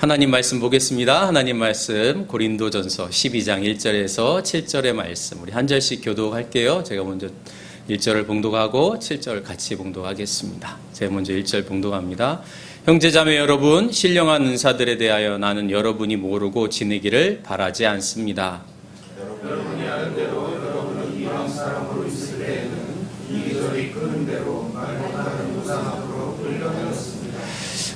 하나님 말씀 보겠습니다. 하나님 말씀 고린도전서 12장 1절에서 7절의 말씀 우리 한 절씩 교독할게요. 제가 먼저 1절을 봉독하고 7절 같이 봉독하겠습니다. 제가 먼저 1절 봉독합니다. 형제자매 여러분, 신령한 은사들에 대하여 나는 여러분이 모르고 지내기를 바라지 않습니다. 여러분이 아는 대로 여러분은 이방 사람으로 있을 때에는 이리저리 끄는 대로 말 못하는 우상 앞으로 끌려다녔습니다.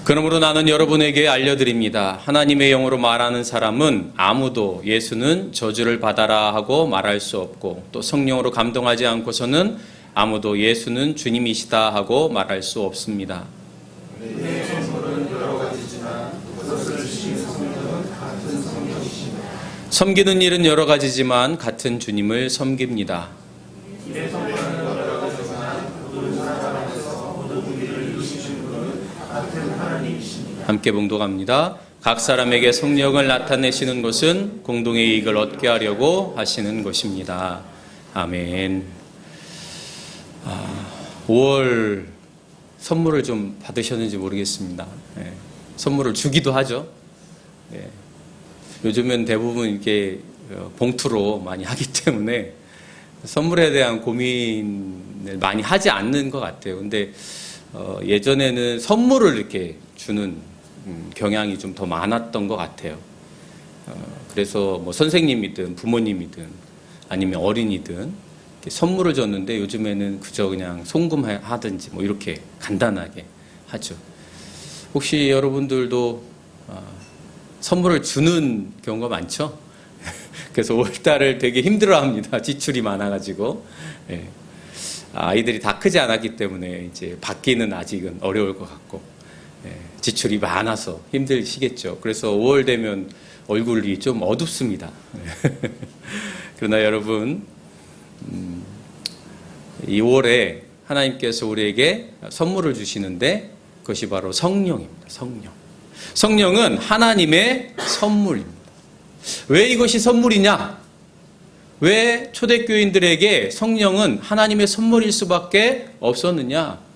그러므로 나는 여러분에게 알려드립니다. 하나님의 영으로 말하는 사람은 아무도 예수는 저주를 받아라 하고 말할 수 없고, 또 성령으로 감동하지 않고서는 아무도 예수는 주님이시다 하고 말할 수 없습니다. 내 선물은 여러 가지지만 그것을 주신 성령은 같은 성령이십니다. 섬기는 일은 여러 가지지만 같은 주님을 섬깁니다. 내 선물은 여러 가지지만 그 사람 안에서 모든 일을 이루시는 분은 같은 하나님이십니다. 함께 봉독합니다. 각 사람에게 성령을 나타내시는 것은 공동의 이익을 얻게 하려고 하시는 것입니다. 아멘. 5월 선물을 좀 받으셨는지 모르겠습니다. 선물을 주기도 하죠. 요즘은 대부분 이렇게 봉투로 많이 하기 때문에 선물에 대한 고민을 많이 하지 않는 것 같아요. 근데 예전에는 선물을 이렇게 주는 경향이 좀 더 많았던 것 같아요. 그래서 뭐 선생님이든 부모님이든 아니면 어린이든 선물을 줬는데 요즘에는 그저 그냥 송금하든지 뭐 이렇게 간단하게 하죠. 혹시 여러분들도 선물을 주는 경우가 많죠? 그래서 5월달을 되게 힘들어합니다. 지출이 많아가지고. 아이들이 다 크지 않았기 때문에 이제 받기는 아직은 어려울 것 같고, 지출이 많아서 힘드시겠죠. 그래서 5월 되면 얼굴이 좀 어둡습니다. 그러나 여러분, 이 5월에 하나님께서 우리에게 선물을 주시는데 그것이 바로 성령입니다. 성령. 성령은 하나님의 선물입니다. 왜 이것이 선물이냐? 왜 초대교인들에게 성령은 하나님의 선물일 수밖에 없었느냐?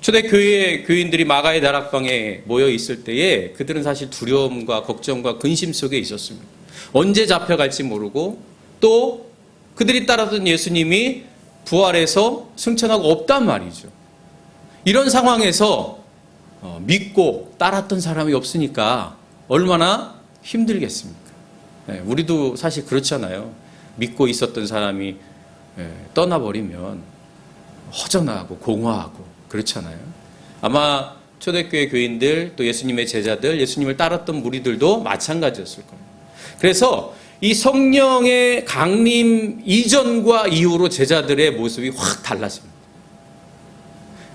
초대교회 교인들이 마가의 다락방에 모여 있을 때에 그들은 사실 두려움과 걱정과 근심 속에 있었습니다. 언제 잡혀갈지 모르고, 또 그들이 따랐던 예수님이 부활해서 승천하고 없단 말이죠. 이런 상황에서 믿고 따랐던 사람이 없으니까 얼마나 힘들겠습니까? 우리도 사실 그렇잖아요. 믿고 있었던 사람이 떠나버리면 허전하고 공허하고 그렇잖아요. 아마 초대교회 교인들, 또 예수님의 제자들, 예수님을 따랐던 무리들도 마찬가지였을 겁니다. 그래서 이 성령의 강림 이전과 이후로 제자들의 모습이 확 달라집니다.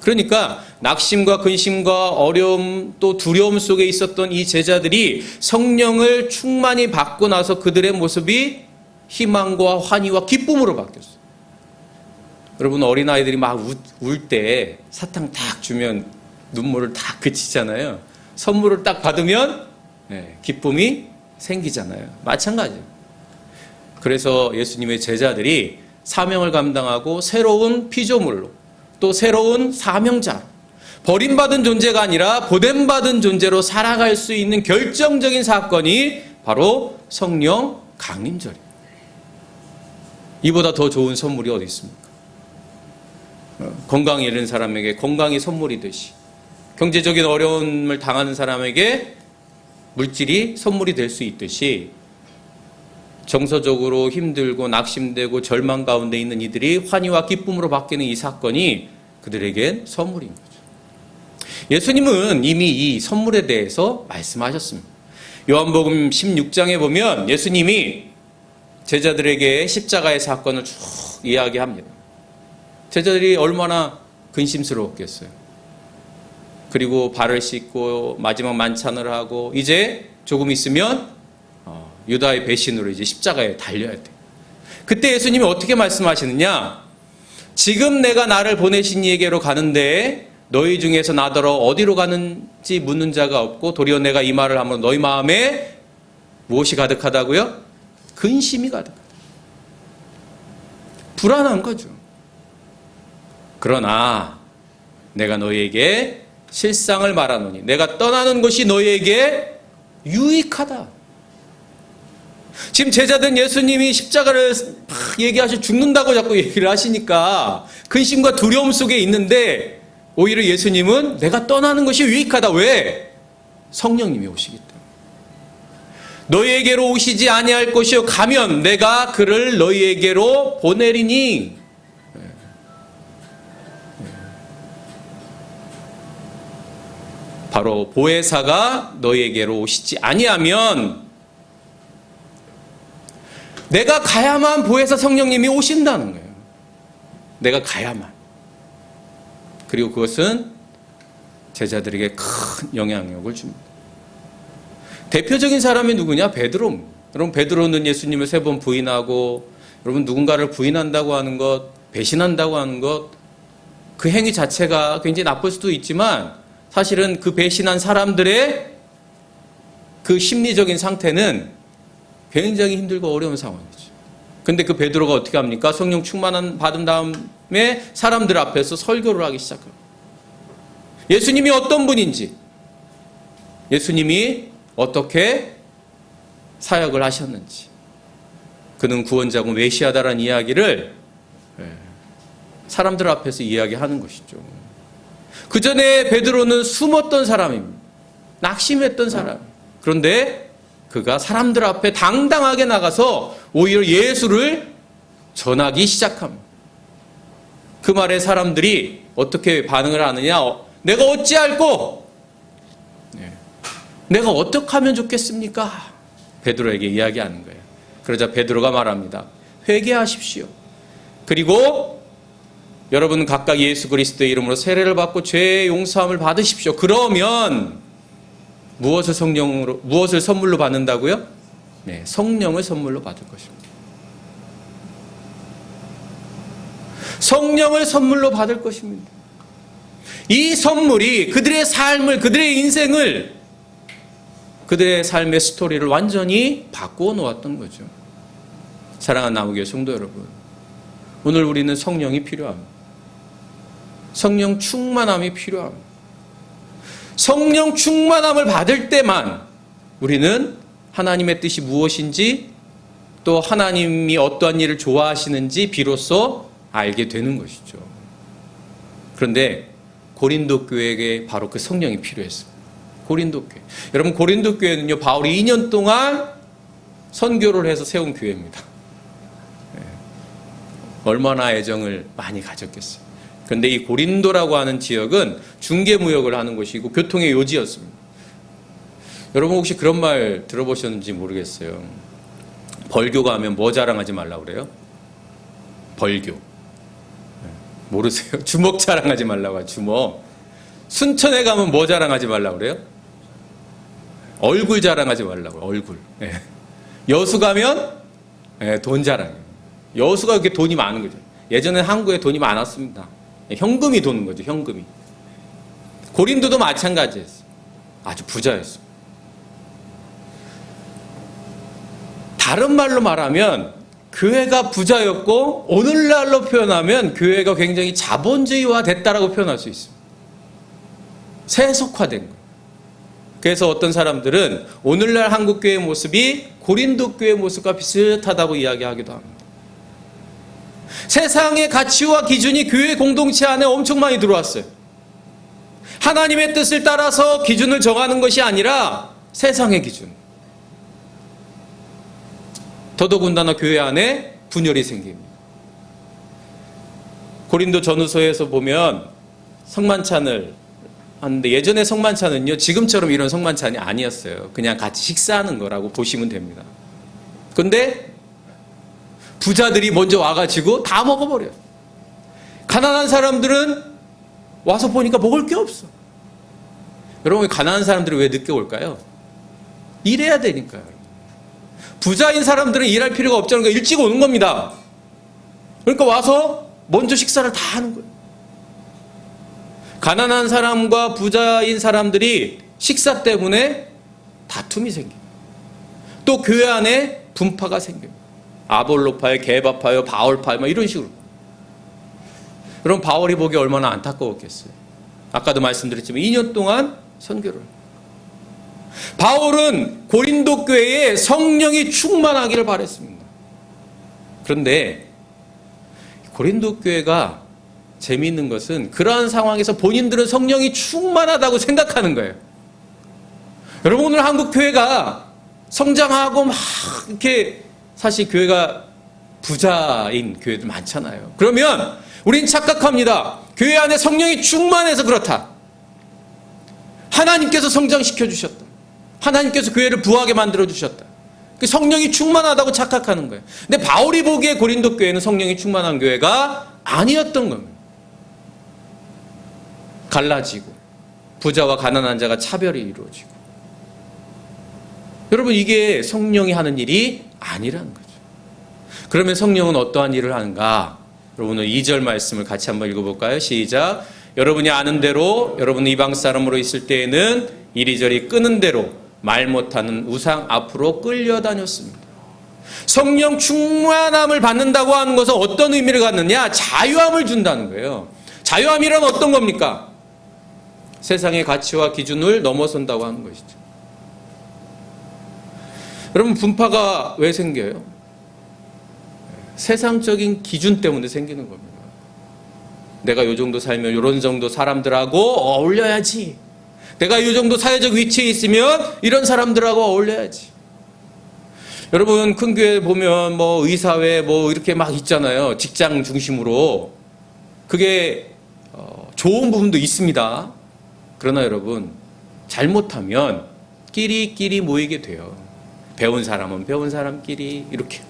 그러니까 낙심과 근심과 어려움, 또 두려움 속에 있었던 이 제자들이 성령을 충만히 받고 나서 그들의 모습이 희망과 환희와 기쁨으로 바뀌었어요. 여러분, 어린아이들이 막 울 때 사탕 딱 주면 눈물을 딱 그치잖아요. 선물을 딱 받으면 기쁨이 생기잖아요. 마찬가지예요. 그래서 예수님의 제자들이 사명을 감당하고 새로운 피조물로, 또 새로운 사명자, 버림받은 존재가 아니라 보냄받은 존재로 살아갈 수 있는 결정적인 사건이 바로 성령 강림절입니다. 이보다 더 좋은 선물이 어디 있습니까? 건강이 잃은 사람에게 건강이 선물이듯이, 경제적인 어려움을 당하는 사람에게 물질이 선물이 될 수 있듯이, 정서적으로 힘들고 낙심되고 절망 가운데 있는 이들이 환희와 기쁨으로 바뀌는 이 사건이 그들에겐 선물인 거죠. 예수님은 이미 이 선물에 대해서 말씀하셨습니다. 요한복음 16장에 보면 예수님이 제자들에게 십자가의 사건을 쭉 이야기합니다. 제자들이 얼마나 근심스러웠겠어요. 그리고 발을 씻고 마지막 만찬을 하고 이제 조금 있으면 유다의 배신으로 이제 십자가에 달려야 돼. 그때 예수님이 어떻게 말씀하시느냐? 지금 내가 나를 보내신 이에게로 가는데 너희 중에서 나더러 어디로 가는지 묻는 자가 없고, 도리어 내가 이 말을 하면 너희 마음에 무엇이 가득하다고요? 근심이 가득하다. 불안한 거죠. 그러나 내가 너희에게 실상을 말하노니 내가 떠나는 것이 너희에게 유익하다. 지금 제자된 예수님이 십자가를 막 얘기하시 죽는다고 자꾸 얘기를 하시니까 근심과 두려움 속에 있는데 오히려 예수님은 내가 떠나는 것이 유익하다. 왜? 성령님이 오시기 때문에. 너희에게로 오시지 아니할 것이요 가면 내가 그를 너희에게로 보내리니. 바로 보혜사가 너희에게로 오시지 아니하면 내가 가야만 보혜사 성령님이 오신다는 거예요. 내가 가야만. 그리고 그것은 제자들에게 큰 영향력을 줍니다. 대표적인 사람이 누구냐? 베드로. 여러분, 베드로는 예수님을 3번 부인하고, 여러분, 누군가를 부인한다고 하는 것, 배신한다고 하는 것, 그 행위 자체가 굉장히 나쁠 수도 있지만 사실은 그 배신한 사람들의 그 심리적인 상태는 굉장히 힘들고 어려운 상황이죠. 근데 그 베드로가 어떻게 합니까? 성령 충만 받은 다음에 사람들 앞에서 설교를 하기 시작합니다. 예수님이 어떤 분인지, 예수님이 어떻게 사역을 하셨는지, 그는 구원자고 메시아다라는 이야기를 사람들 앞에서 이야기하는 것이죠. 그 전에 베드로는 숨었던 사람입니다. 낙심했던 사람. 그런데 그가 사람들 앞에 당당하게 나가서 오히려 예수를 전하기 시작합니다. 그 말에 사람들이 어떻게 반응을 하느냐? 내가 어찌할꼬? 내가 어떻게 하면 좋겠습니까? 베드로에게 이야기하는 거예요. 그러자 베드로가 말합니다. 회개하십시오. 그리고 여러분 각각 예수 그리스도의 이름으로 세례를 받고 죄의 용서함을 받으십시오. 그러면 무엇을 선물로 받는다고요? 네, 성령을 선물로 받을 것입니다. 성령을 선물로 받을 것입니다. 이 선물이 그들의 삶을, 그들의 인생을, 그들의 삶의 스토리를 완전히 바꾸어 놓았던 거죠. 사랑하는 나무교회 성도 여러분, 오늘 우리는 성령이 필요합니다. 성령 충만함이 필요합니다. 성령 충만함을 받을 때만 우리는 하나님의 뜻이 무엇인지, 또 하나님이 어떠한 일을 좋아하시는지 비로소 알게 되는 것이죠. 그런데 고린도 교회에게 바로 그 성령이 필요했습니다. 고린도 교회. 여러분, 고린도 교회는요, 바울이 2년 동안 선교를 해서 세운 교회입니다. 얼마나 애정을 많이 가졌겠어요. 그런데 이 고린도라고 하는 지역은 중개무역을 하는 곳이고 교통의 요지였습니다. 여러분 혹시 그런 말 들어보셨는지 모르겠어요. 벌교가 하면 뭐 자랑하지 말라고 그래요? 벌교. 모르세요? 주먹 자랑하지 말라고 해요. 주먹. 순천에 가면 뭐 자랑하지 말라고 그래요? 얼굴 자랑하지 말라고 해요. 얼굴. 여수 가면 돈 자랑해요. 여수가 그렇게 돈이 많은 거죠. 예전에 한국에 돈이 많았습니다. 현금이 도는 거죠. 현금이. 고린도도 마찬가지였어요. 아주 부자였어요. 다른 말로 말하면 교회가 부자였고, 오늘날로 표현하면 교회가 굉장히 자본주의화 됐다라고 표현할 수 있습니다. 세속화된 거예요. 그래서 어떤 사람들은 오늘날 한국교회의 모습이 고린도 교회의 모습과 비슷하다고 이야기하기도 합니다. 세상의 가치와 기준이 교회 공동체 안에 엄청 많이 들어왔어요. 하나님의 뜻을 따라서 기준을 정하는 것이 아니라 세상의 기준. 더더군다나 교회 안에 분열이 생깁니다. 고린도 전후서에서 보면 성만찬을 하는데, 예전에 성만찬은요, 지금처럼 이런 성만찬이 아니었어요. 그냥 같이 식사하는 거라고 보시면 됩니다. 그런데 부자들이 먼저 와가지고 다 먹어버려요. 가난한 사람들은 와서 보니까 먹을 게 없어. 여러분, 가난한 사람들은 왜 늦게 올까요? 일해야 되니까요. 부자인 사람들은 일할 필요가 없다는 거, 일찍 오는 겁니다. 그러니까 와서 먼저 식사를 다 하는 거예요. 가난한 사람과 부자인 사람들이 식사 때문에 다툼이 생겨요. 또 교회 안에 분파가 생겨요. 아볼로파요, 게바파요, 바울파요, 막 이런 식으로. 그럼 바울이 보기 얼마나 안타까웠겠어요. 아까도 말씀드렸지만 2년 동안 선교를. 바울은 고린도 교회에 성령이 충만하기를 바랬습니다. 그런데 고린도 교회가 재미있는 것은 그러한 상황에서 본인들은 성령이 충만하다고 생각하는 거예요. 여러분, 오늘 한국 교회가 성장하고 막 이렇게 사실 교회가 부자인 교회들 많잖아요. 그러면 우린 착각합니다. 교회 안에 성령이 충만해서 그렇다. 하나님께서 성장시켜 주셨다. 하나님께서 교회를 부하게 만들어 주셨다. 성령이 충만하다고 착각하는 거예요. 근데 바울이 보기에 고린도 교회는 성령이 충만한 교회가 아니었던 겁니다. 갈라지고 부자와 가난한 자가 차별이 이루어지고. 여러분, 이게 성령이 하는 일이 아니라는 거죠. 그러면 성령은 어떠한 일을 하는가? 여러분, 오늘 2절 말씀을 같이 한번 읽어볼까요? 시작. 여러분이 아는 대로 여러분 이방 사람으로 있을 때에는 이리저리 끄는 대로 말 못하는 우상 앞으로 끌려다녔습니다. 성령 충만함을 받는다고 하는 것은 어떤 의미를 갖느냐? 자유함을 준다는 거예요. 자유함이란 어떤 겁니까? 세상의 가치와 기준을 넘어선다고 하는 것이죠. 여러분, 분파가 왜 생겨요? 세상적인 기준 때문에 생기는 겁니다. 내가 이 정도 살면 이런 정도 사람들하고 어울려야지. 내가 이 정도 사회적 위치에 있으면 이런 사람들하고 어울려야지. 여러분, 큰 교회 보면 뭐 의사회 뭐 이렇게 막 있잖아요. 직장 중심으로. 그게 좋은 부분도 있습니다. 그러나 여러분, 잘못하면 끼리끼리 모이게 돼요. 배운 사람은 배운 사람끼리 이렇게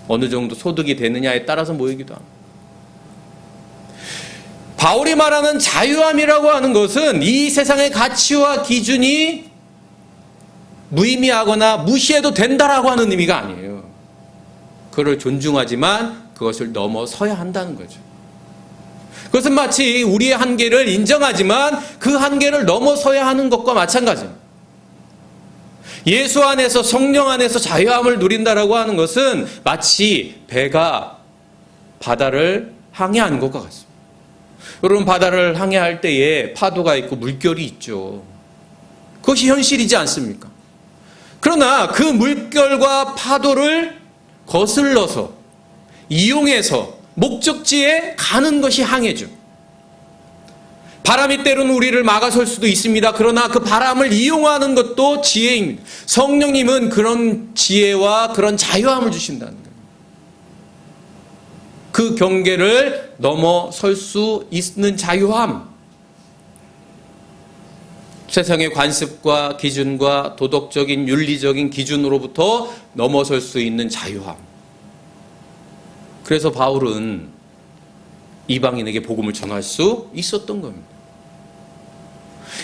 어느 정도 소득이 되느냐에 따라서 모이기도 합니다. 바울이 말하는 자유함이라고 하는 것은 이 세상의 가치와 기준이 무의미하거나 무시해도 된다라고 하는 의미가 아니에요. 그걸 존중하지만 그것을 넘어서야 한다는 거죠. 그것은 마치 우리의 한계를 인정하지만 그 한계를 넘어서야 하는 것과 마찬가지입니다. 예수 안에서, 성령 안에서 자유함을 누린다라고 하는 것은 마치 배가 바다를 항해하는 것과 같습니다. 여러분, 바다를 항해할 때에 파도가 있고 물결이 있죠. 그것이 현실이지 않습니까? 그러나 그 물결과 파도를 거슬러서 이용해서 목적지에 가는 것이 항해죠. 바람이 때로는 우리를 막아설 수도 있습니다. 그러나 그 바람을 이용하는 것도 지혜입니다. 성령님은 그런 지혜와 그런 자유함을 주신다는 거예요. 그 경계를 넘어설 수 있는 자유함. 세상의 관습과 기준과 도덕적인 윤리적인 기준으로부터 넘어설 수 있는 자유함. 그래서 바울은 이방인에게 복음을 전할 수 있었던 겁니다.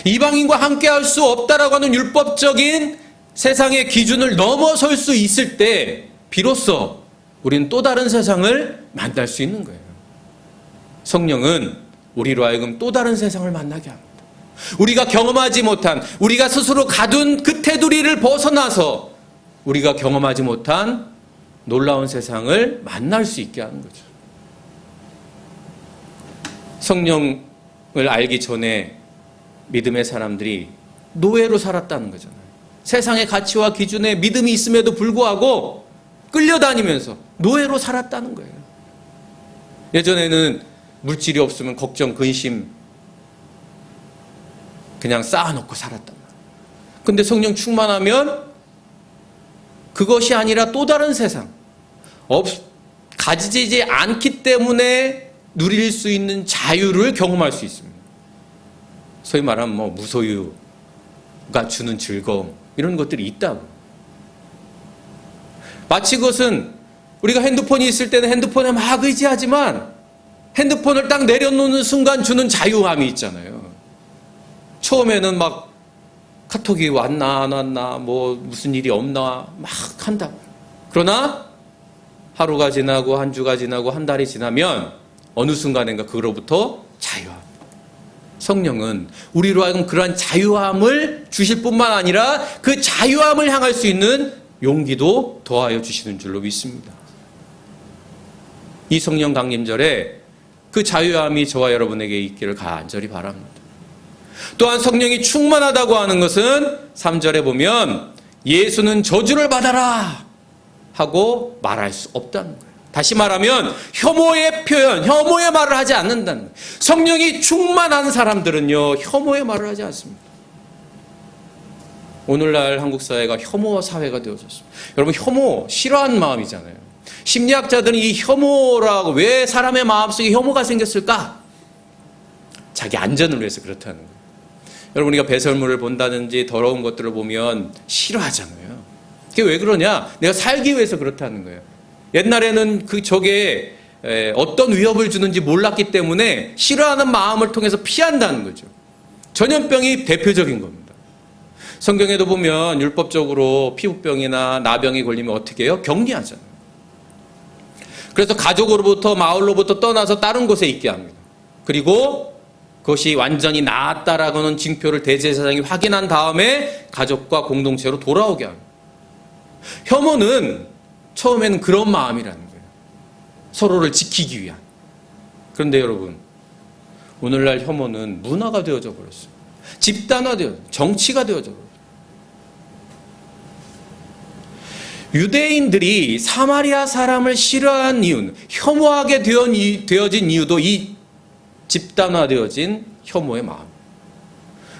이방인과 함께할 수 없다라고 하는 율법적인 세상의 기준을 넘어설 수 있을 때 비로소 우리는 또 다른 세상을 만날 수 있는 거예요. 성령은 우리로 하여금 또 다른 세상을 만나게 합니다. 우리가 경험하지 못한, 우리가 스스로 가둔 그 테두리를 벗어나서 우리가 경험하지 못한 놀라운 세상을 만날 수 있게 하는 거죠. 성령을 알기 전에 믿음의 사람들이 노예로 살았다는 거잖아요. 세상의 가치와 기준에 믿음이 있음에도 불구하고 끌려다니면서 노예로 살았다는 거예요. 예전에는 물질이 없으면 걱정, 근심 그냥 쌓아놓고 살았단 말이에요. 근데 성령 충만하면 그것이 아니라 또 다른 세상, 가지지 않기 때문에 누릴 수 있는 자유를 경험할 수 있습니다. 소위 말하면 뭐 무소유가 주는 즐거움, 이런 것들이 있다고. 마치 그것은 우리가 핸드폰이 있을 때는 핸드폰에 막 의지하지만 핸드폰을 딱 내려놓는 순간 주는 자유함이 있잖아요. 처음에는 막 카톡이 왔나 안 왔나 뭐 무슨 일이 없나 막 한다고. 그러나 하루가 지나고 한 주가 지나고 한 달이 지나면 어느 순간인가 그로부터 자유함. 성령은 우리로 하여금 그러한 자유함을 주실 뿐만 아니라 그 자유함을 향할 수 있는 용기도 더하여 주시는 줄로 믿습니다. 이 성령 강림절에 그 자유함이 저와 여러분에게 있기를 간절히 바랍니다. 또한 성령이 충만하다고 하는 것은 3절에 보면 예수는 저주를 받아라 하고 말할 수 없다는 거예요. 다시 말하면 혐오의 표현, 혐오의 말을 하지 않는다는 거예요. 성령이 충만한 사람들은요, 혐오의 말을 하지 않습니다. 오늘날 한국 사회가 혐오 사회가 되어졌습니다. 여러분, 혐오 싫어하는 마음이잖아요. 심리학자들은 이 혐오라고, 왜 사람의 마음속에 혐오가 생겼을까? 자기 안전을 위해서 그렇다는 거예요. 여러분, 우리가 배설물을 본다든지 더러운 것들을 보면 싫어하잖아요. 그게 왜 그러냐? 내가 살기 위해서 그렇다는 거예요. 옛날에는 저게 어떤 위협을 주는지 몰랐기 때문에 싫어하는 마음을 통해서 피한다는 거죠. 전염병이 대표적인 겁니다. 성경에도 보면 율법적으로 피부병이나 나병이 걸리면 어떻게 해요? 격리하잖아요. 그래서 가족으로부터, 마을로부터 떠나서 다른 곳에 있게 합니다. 그리고 그것이 완전히 나았다라고는 징표를 대제사장이 확인한 다음에 가족과 공동체로 돌아오게 합니다. 혐오는 처음에는 그런 마음이라는 거예요. 서로를 지키기 위한. 그런데 여러분, 오늘날 혐오는 문화가 되어져 버렸어요. 집단화되어, 정치가 되어져 버렸어요. 유대인들이 사마리아 사람을 싫어한 이유는, 혐오하게 되어진 이유도 이 집단화되어진 혐오의 마음.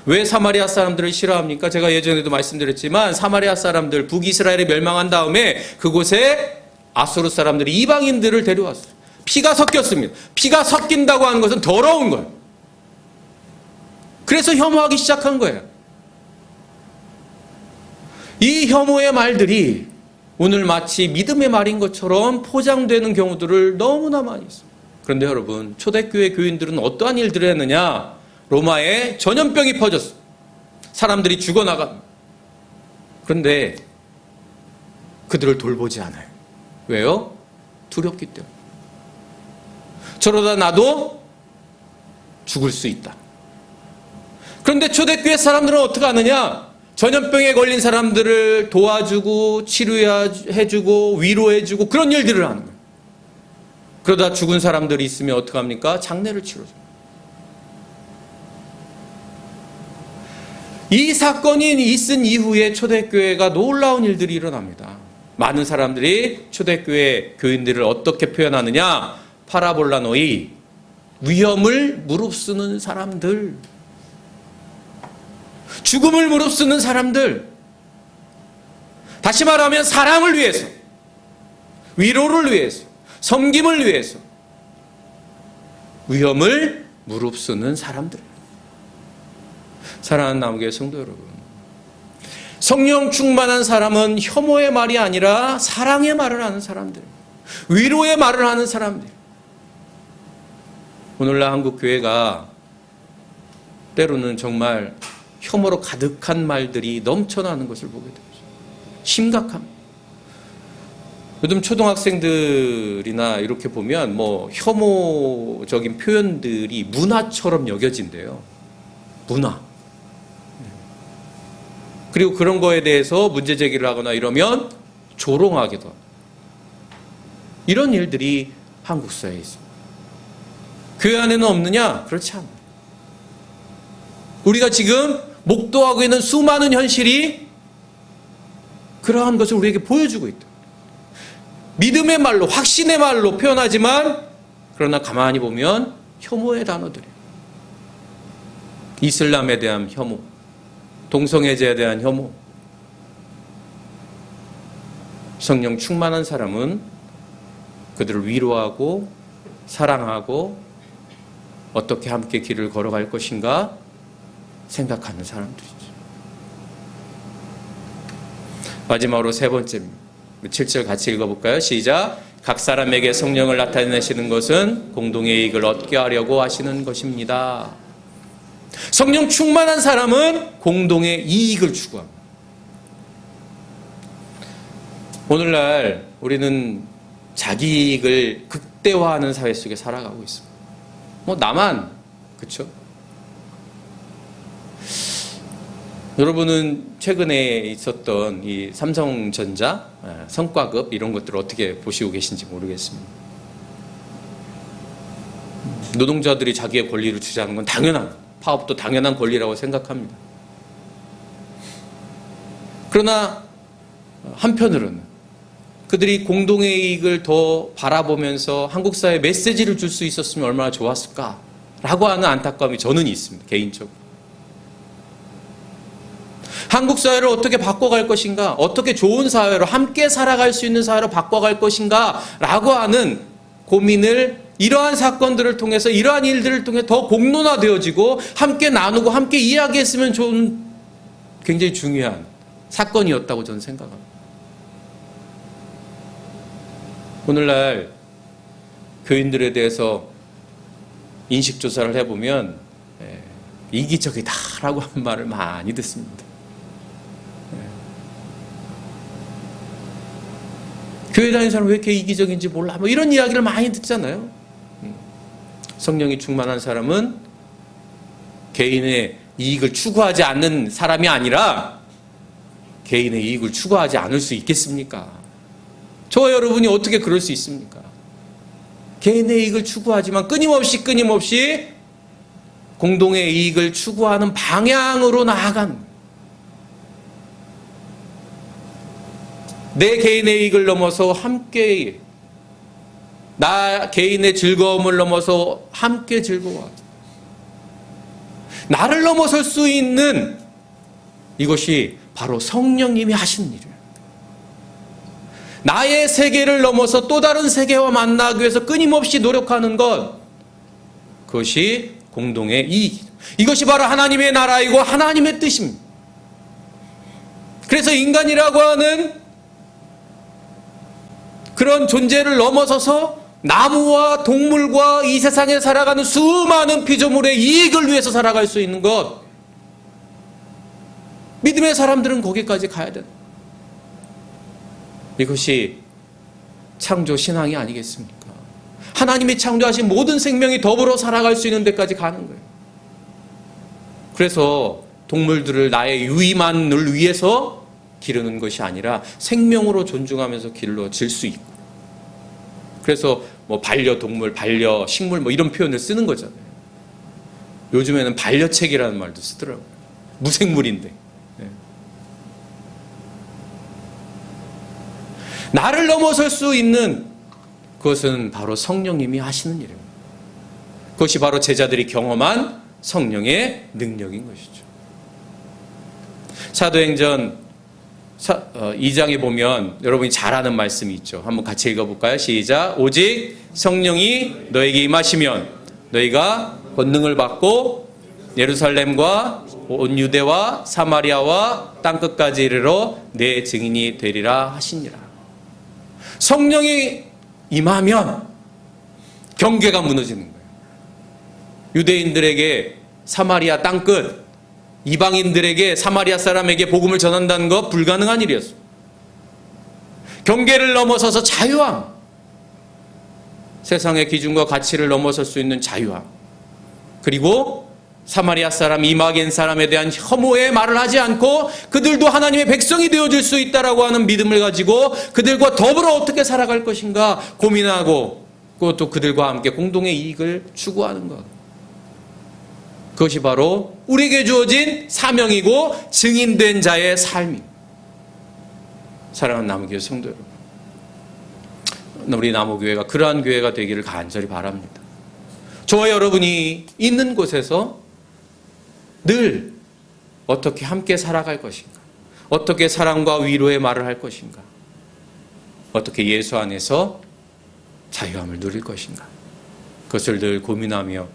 왜 사마리아 사람들을 싫어합니까? 제가 예전에도 말씀드렸지만 사마리아 사람들, 북이스라엘이 멸망한 다음에 그곳에 아수르 사람들이 이방인들을 데려왔어요. 피가 섞였습니다. 피가 섞인다고 하는 것은 더러운 거예요. 그래서 혐오하기 시작한 거예요. 이 혐오의 말들이 오늘 마치 믿음의 말인 것처럼 포장되는 경우들을 너무나 많이 있습니다. 그런데 여러분, 초대교회 교인들은 어떠한 일들을 했느냐? 로마에 전염병이 퍼졌어요. 사람들이 죽어나갑니다. 그런데 그들을 돌보지 않아요. 왜요? 두렵기 때문에. 저러다 나도 죽을 수 있다. 그런데 초대교회 사람들은 어떻게 하느냐? 전염병에 걸린 사람들을 도와주고 치료해주고 위로해주고 그런 일들을 하는 거예요. 그러다 죽은 사람들이 있으면 어떻게 합니까? 장례를 치러줘요. 이 사건이 있은 이후에 초대교회가 놀라운 일들이 일어납니다. 많은 사람들이 초대교회 교인들을 어떻게 표현하느냐? 파라볼라노이, 위험을 무릅쓰는 사람들, 죽음을 무릅쓰는 사람들, 다시 말하면 사랑을 위해서, 위로를 위해서, 섬김을 위해서 위험을 무릅쓰는 사람들. 사랑하는 남교회 성도 여러분, 성령 충만한 사람은 혐오의 말이 아니라 사랑의 말을 하는 사람들, 위로의 말을 하는 사람들. 오늘날 한국 교회가 때로는 정말 혐오로 가득한 말들이 넘쳐나는 것을 보게 되죠. 심각합니다. 요즘 초등학생들이나 이렇게 보면 혐오적인 표현들이 문화처럼 여겨진대요. 문화. 그리고 그런 거에 대해서 문제 제기를 하거나 이러면 조롱하기도 합니다. 이런 일들이 한국 사회에 있습니다. 교회 안에는 없느냐? 그렇지 않아요. 우리가 지금 목도하고 있는 수많은 현실이 그러한 것을 우리에게 보여주고 있다. 믿음의 말로, 확신의 말로 표현하지만 그러나 가만히 보면 혐오의 단어들이에요. 이슬람에 대한 혐오, 동성애자에 대한 혐오. 성령 충만한 사람은 그들을 위로하고 사랑하고 어떻게 함께 길을 걸어갈 것인가 생각하는 사람들이죠. 마지막으로 세 번째입니다. 7절 같이 읽어볼까요? 시작. 각 사람에게 성령을 나타내시는 것은 공동의 이익을 얻게 하려고 하시는 것입니다. 성령 충만한 사람은 공동의 이익을 추구합니다. 오늘날 우리는 자기 이익을 극대화하는 사회 속에 살아가고 있습니다. 나만, 그렇죠? 여러분은 최근에 있었던 이 삼성전자 성과급 이런 것들을 어떻게 보시고 계신지 모르겠습니다. 노동자들이 자기의 권리를 주장하는 건 당연합니다. 파업도 당연한 권리라고 생각합니다. 그러나 한편으로는 그들이 공동의 이익을 더 바라보면서 한국 사회에 메시지를 줄 수 있었으면 얼마나 좋았을까라고 하는 안타까움이 저는 있습니다. 개인적으로. 한국 사회를 어떻게 바꿔갈 것인가, 어떻게 좋은 사회로 함께 살아갈 수 있는 사회로 바꿔갈 것인가 라고 하는 고민을 이러한 사건들을 통해서, 이러한 일들을 통해 더 공론화되어지고 함께 나누고 함께 이야기했으면 좋은 굉장히 중요한 사건이었다고 저는 생각합니다. 오늘날 교인들에 대해서 인식조사를 해보면 이기적이다라고 하는 말을 많이 듣습니다. 교회 다니는 사람 왜 이렇게 이기적인지 몰라, 뭐 이런 이야기를 많이 듣잖아요. 성령이 충만한 사람은 개인의 이익을 추구하지 않는 사람이 아니라 개인의 이익을 추구하지 않을 수 있겠습니까? 저와 여러분이 어떻게 그럴 수 있습니까? 개인의 이익을 추구하지만 끊임없이 공동의 이익을 추구하는 방향으로 나아간, 내 개인의 이익을 넘어서 함께, 나 개인의 즐거움을 넘어서 함께 즐거워하고, 나를 넘어설 수 있는 이것이 바로 성령님이 하시는 일이에요. 나의 세계를 넘어서 또 다른 세계와 만나기 위해서 끊임없이 노력하는 것, 그것이 공동의 이익이죠. 이것이 바로 하나님의 나라이고 하나님의 뜻입니다. 그래서 인간이라고 하는 그런 존재를 넘어서서 나무와 동물과 이 세상에 살아가는 수많은 피조물의 이익을 위해서 살아갈 수 있는 것, 믿음의 사람들은 거기까지 가야 된다. 이것이 창조 신앙이 아니겠습니까? 하나님이 창조하신 모든 생명이 더불어 살아갈 수 있는 데까지 가는 거예요. 그래서 동물들을 나의 유의만을 위해서 기르는 것이 아니라 생명으로 존중하면서 길러질 수 있고, 그래서 뭐 반려동물, 반려식물 뭐 이런 표현을 쓰는 거잖아요. 요즘에는 반려책이라는 말도 쓰더라고요. 무생물인데. 나를 넘어설 수 있는 그것은 바로 성령님이 하시는 일입니다. 그것이 바로 제자들이 경험한 성령의 능력인 것이죠. 사도행전 2장에 보면 여러분이 잘 아는 말씀이 있죠. 한번 같이 읽어볼까요? 시작. 오직 성령이 너에게 임하시면 너희가 권능을 받고 예루살렘과 온 유대와 사마리아와 땅끝까지 이르러 내 증인이 되리라 하시니라. 성령이 임하면 경계가 무너지는 거예요. 유대인들에게 사마리아 땅끝, 이방인들에게, 사마리아 사람에게 복음을 전한다는 것 불가능한 일이었어요. 경계를 넘어서서 자유함, 세상의 기준과 가치를 넘어설 수 있는 자유함, 그리고 사마리아 사람, 이방인 사람에 대한 혐오의 말을 하지 않고 그들도 하나님의 백성이 되어줄 수 있다라고 하는 믿음을 가지고 그들과 더불어 어떻게 살아갈 것인가 고민하고, 그것도 그들과 함께 공동의 이익을 추구하는 것. 그것이 바로 우리에게 주어진 사명이고 증인된 자의 삶입니다. 사랑하는 나무교회 성도 여러분, 우리 나무교회가 그러한 교회가 되기를 간절히 바랍니다. 저와 여러분이 있는 곳에서 늘 어떻게 함께 살아갈 것인가, 어떻게 사랑과 위로의 말을 할 것인가, 어떻게 예수 안에서 자유함을 누릴 것인가, 그것을 늘 고민하며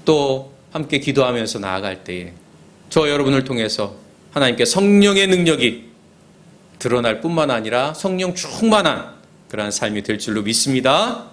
또 함께 기도하면서 나아갈 때에 저 여러분을 통해서 하나님께 성령의 능력이 드러날 뿐만 아니라 성령 충만한 그러한 삶이 될 줄로 믿습니다.